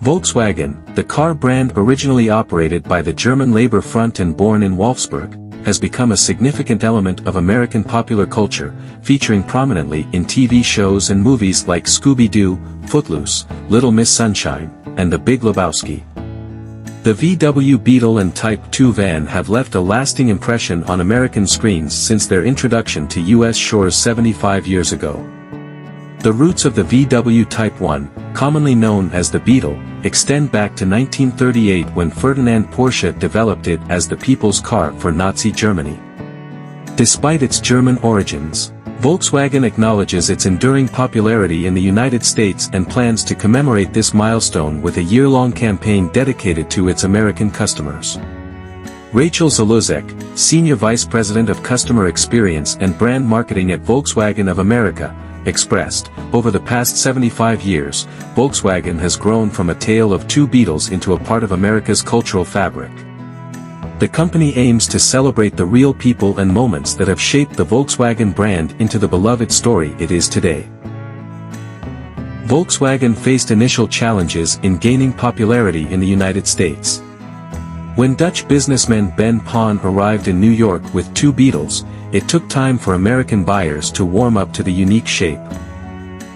Volkswagen, the car brand originally operated by the German Labor Front and born in Wolfsburg, has become a significant element of American popular culture, featuring prominently in TV shows and movies like Scooby-Doo, Footloose, Little Miss Sunshine, and The Big Lebowski. The VW Beetle and Type 2 van have left a lasting impression on American screens since their introduction to U.S. shores 75 years ago. The roots of the VW Type 1, commonly known as the Beetle, extend back to 1938 when Ferdinand Porsche developed it as the people's car for Nazi Germany. Despite its German origins, Volkswagen acknowledges its enduring popularity in the United States and plans to commemorate this milestone with a year-long campaign dedicated to its American customers. Rachel Zaluzek, Senior Vice President of Customer Experience and Brand Marketing at Volkswagen of America, expressed, "Over the past 75 years, Volkswagen has grown from a tale of two Beetles into a part of America's cultural fabric." The company aims to celebrate the real people and moments that have shaped the Volkswagen brand into the beloved story it is today. Volkswagen faced initial challenges in gaining popularity in the United States. When Dutch businessman Ben Pon arrived in New York with two Beetles, it took time for American buyers to warm up to the unique shape.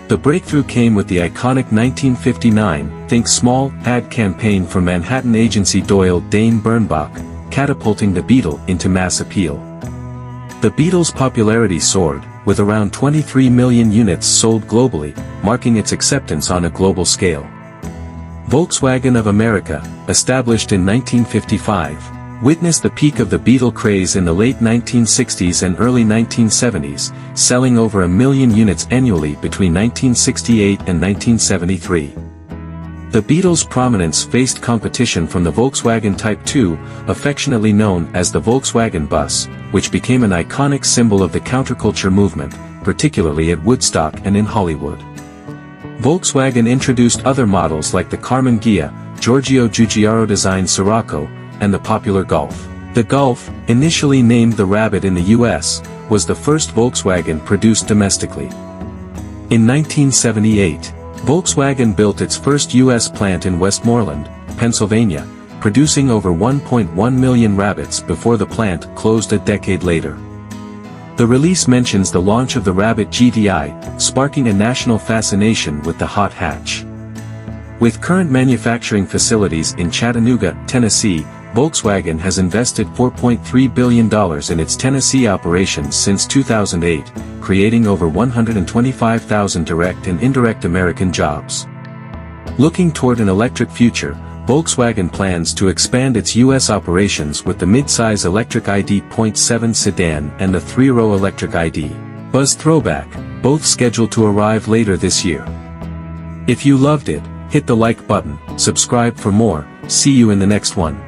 The breakthrough came with the iconic 1959 Think Small ad campaign for Manhattan agency Doyle Dane Bernbach, catapulting the Beetle into mass appeal. The Beetle's popularity soared, with around 23 million units sold globally, marking its acceptance on a global scale. Volkswagen of America, established in 1955, witnessed the peak of the Beetle craze in the late 1960s and early 1970s, selling over 1 million units annually between 1968 and 1973. The Beetle's prominence faced competition from the Volkswagen Type 2, affectionately known as the Volkswagen bus, which became an iconic symbol of the counterculture movement, particularly at Woodstock and in Hollywood. Volkswagen introduced other models like the Carmen Ghia, Giorgio Giugiaro-designed Scirocco, and the popular Golf. The Golf, initially named the Rabbit in the US, was the first Volkswagen produced domestically. In 1978, Volkswagen built its first U.S. plant in Westmoreland, Pennsylvania, producing over 1.1 million Rabbits before the plant closed a decade later. The release mentions the launch of the Rabbit GTI, sparking a national fascination with the hot hatch. With current manufacturing facilities in Chattanooga, Tennessee, Volkswagen has invested $4.3 billion in its Tennessee operations since 2008, creating over 125,000 direct and indirect American jobs. Looking toward an electric future, Volkswagen plans to expand its U.S. operations with the mid-size electric ID.7 sedan and the 3-row electric ID. Buzz Throwback, both scheduled to arrive later this year. If you loved it, hit the like button, subscribe for more, see you in the next one.